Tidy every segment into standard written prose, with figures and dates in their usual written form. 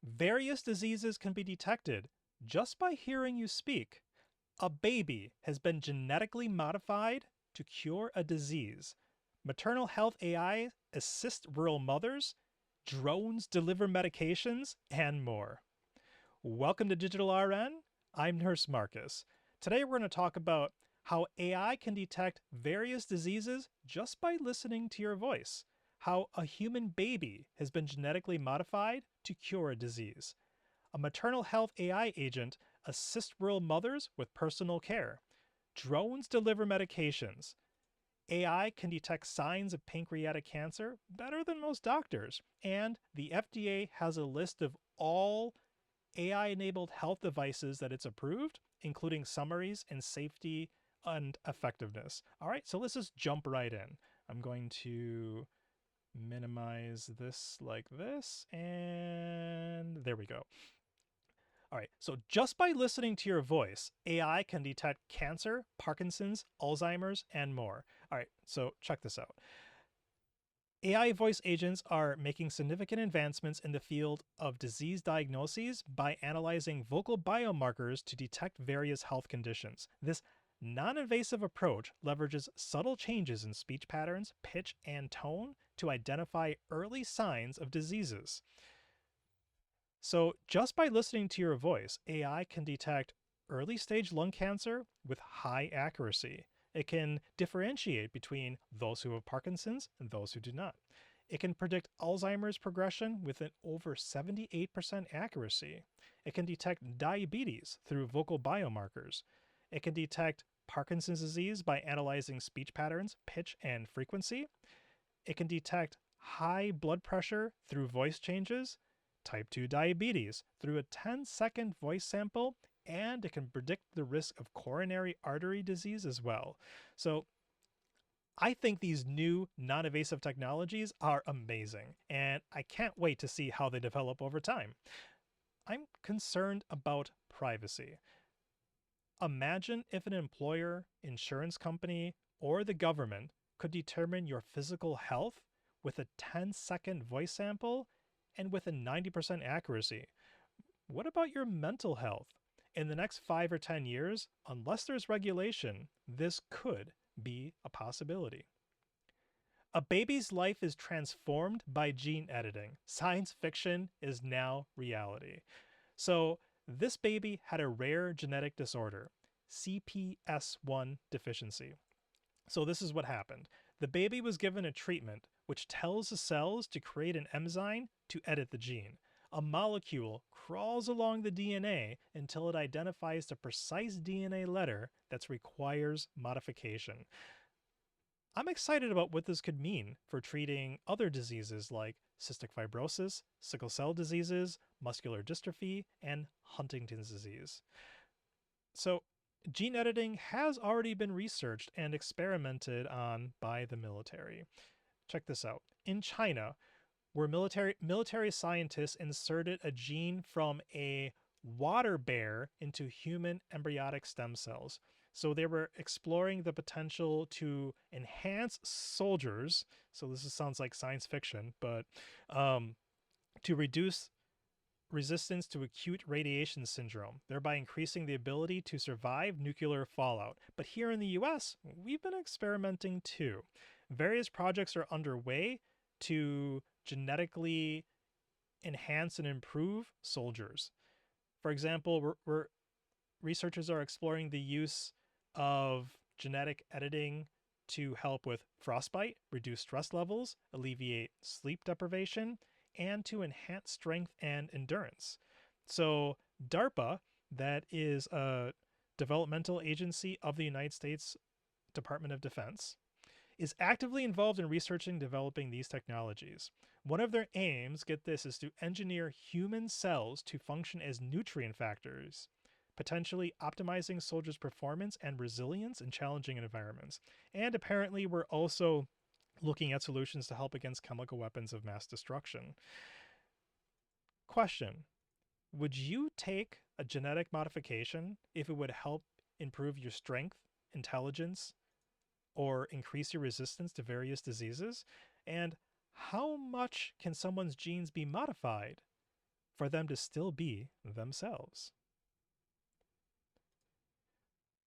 Various diseases can be detected just by hearing you speak. A baby has been genetically modified to cure a disease. Maternal health AI assist rural mothers. Drones deliver medications, and more. Welcome to Digital RN. I'm Nurse Marcus. Today we're going to talk about how AI can detect various diseases just by listening to your voice. How a human baby has been genetically modified to cure a disease. A maternal health AI agent assists rural mothers with personal care. Drones deliver medications. AI can detect signs of pancreatic cancer better than most doctors. And the FDA has a list of all AI-enabled health devices that it's approved, including summaries and safety and effectiveness. All right, so let's just jump right in. I'm going to minimize this like this, and there we go. All right, so just by listening to your voice, AI can detect cancer, Parkinson's, Alzheimer's, and more. All right, so check this out. AI voice agents are making significant advancements in the field of disease diagnoses by analyzing vocal biomarkers to detect various health conditions. This non-invasive approach leverages subtle changes in speech patterns, pitch, and tone to identify early signs of diseases. So, just by listening to your voice, AI can detect early stage lung cancer with high accuracy. It can differentiate between those who have Parkinson's and those who do not. It can predict Alzheimer's progression with an over 78% accuracy. It can detect diabetes through vocal biomarkers. It can detect Parkinson's disease by analyzing speech patterns, pitch, and frequency. It can detect high blood pressure through voice changes, type 2 diabetes through a 10-second voice sample, and it can predict the risk of coronary artery disease as well. So I think these new non-invasive technologies are amazing, and I can't wait to see how they develop over time. I'm concerned about privacy. Imagine if an employer, insurance company, or the government could determine your physical health with a 10-second voice sample and with a 90% accuracy. What about your mental health? In the next 5 or 10 years, unless there's regulation, this could be a possibility. A baby's life is transformed by gene editing. Science fiction is now reality. So, this baby had a rare genetic disorder, CPS1 deficiency. So, this is what happened. The baby was given a treatment which tells the cells to create an enzyme to edit the gene. A molecule crawls along the DNA until it identifies the precise DNA letter that requires modification. I'm excited about what this could mean for treating other diseases like cystic fibrosis, sickle cell diseases, muscular dystrophy, and Huntington's disease. So, gene editing has already been researched and experimented on by the military. Check this out. In China, where military scientists inserted a gene from a water bear into human embryonic stem cells. So they were exploring the potential to enhance soldiers. So sounds like science fiction, but to reduce resistance to acute radiation syndrome, thereby increasing the ability to survive nuclear fallout. But here in the US, we've been experimenting too. Various projects are underway to genetically enhance and improve soldiers. For example, researchers are exploring the use of genetic editing to help with frostbite, reduce stress levels, alleviate sleep deprivation, and to enhance strength and endurance. So, DARPA, that is a developmental agency of the United States Department of Defense, is actively involved in researching and developing these technologies. One of their aims, get this, is to engineer human cells to function as nutrient factors, potentially optimizing soldiers' performance and resilience in challenging environments. And apparently, we're also looking at solutions to help against chemical weapons of mass destruction. Question: would you take a genetic modification if it would help improve your strength, intelligence, or increase your resistance to various diseases? And how much can someone's genes be modified for them to still be themselves.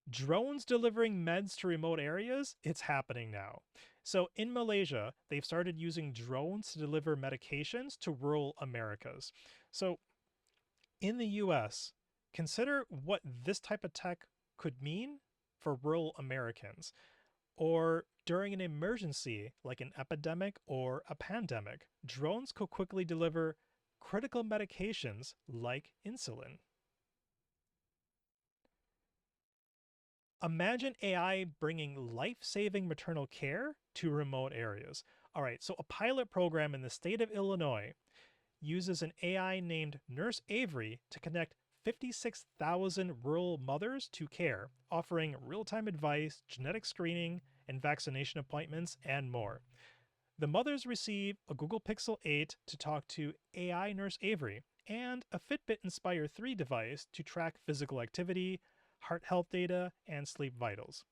Drones delivering meds to remote areas, it's happening now. So in Malaysia, they've started using drones to deliver medications to rural Americas. So in the US, consider what this type of tech could mean for rural Americans, or during an emergency like an epidemic or a pandemic. Drones could quickly deliver critical medications like insulin. Imagine AI bringing life-saving maternal care to remote areas. All right, so a pilot program in the state of Illinois uses an AI named Nurse Avery to connect 56,000 rural mothers to care, offering real-time advice, genetic screening, and vaccination appointments, and more. The mothers receive a Google Pixel 8 to talk to AI Nurse Avery and a Fitbit Inspire 3 device to track physical activity, heart health data, and sleep vitals.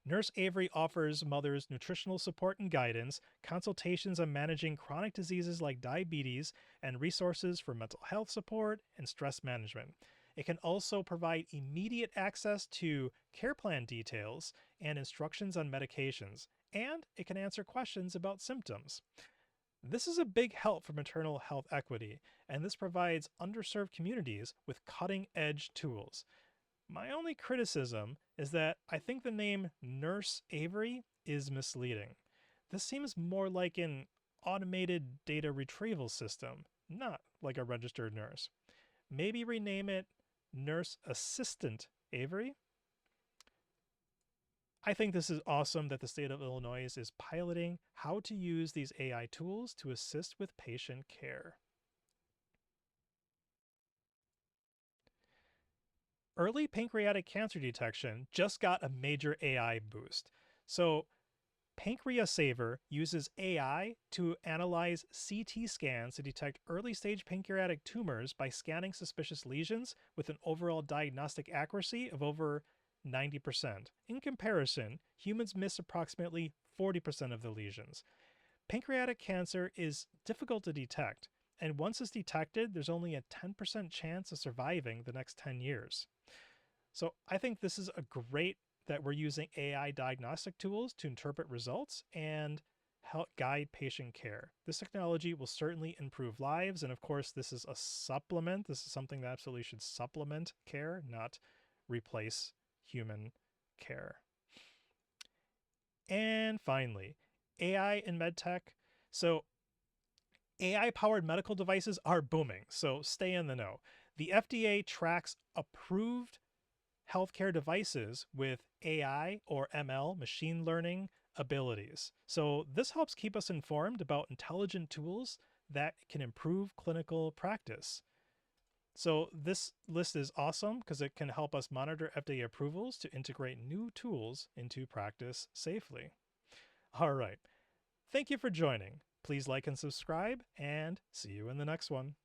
Nurse Avery offers mothers nutritional support and guidance, consultations on managing chronic diseases like diabetes, and resources for mental health support and stress management. It can also provide immediate access to care plan details and instructions on medications, and it can answer questions about symptoms. This is a big help for maternal health equity, and this provides underserved communities with cutting edge tools. My only criticism is that I think the name Nurse Avery is misleading. This seems more like an automated data retrieval system, not like a registered nurse. Maybe rename it Nurse Assistant Avery? I think this is awesome that the state of Illinois is piloting how to use these AI tools to assist with patient care. Early pancreatic cancer detection just got a major AI boost. So, PancreaSaver uses AI to analyze CT scans to detect early stage pancreatic tumors by scanning suspicious lesions with an overall diagnostic accuracy of over 90%. In comparison, humans miss approximately 40% of the lesions. Pancreatic cancer is difficult to detect, and once it's detected, there's only a 10% chance of surviving the next 10 years. So I think this is a great that we're using AI diagnostic tools to interpret results and help guide patient care. This technology will certainly improve lives, and of course, this is a supplement. This is something that absolutely should supplement care, not replace human care. And finally, AI in medtech. So AI-powered medical devices are booming, so stay in the know. The FDA tracks approved healthcare devices with AI or ML, machine learning abilities. So this helps keep us informed about intelligent tools that can improve clinical practice. So this list is awesome because it can help us monitor FDA approvals to integrate new tools into practice safely. All right. Thank you for joining. Please like and subscribe, and see you in the next one.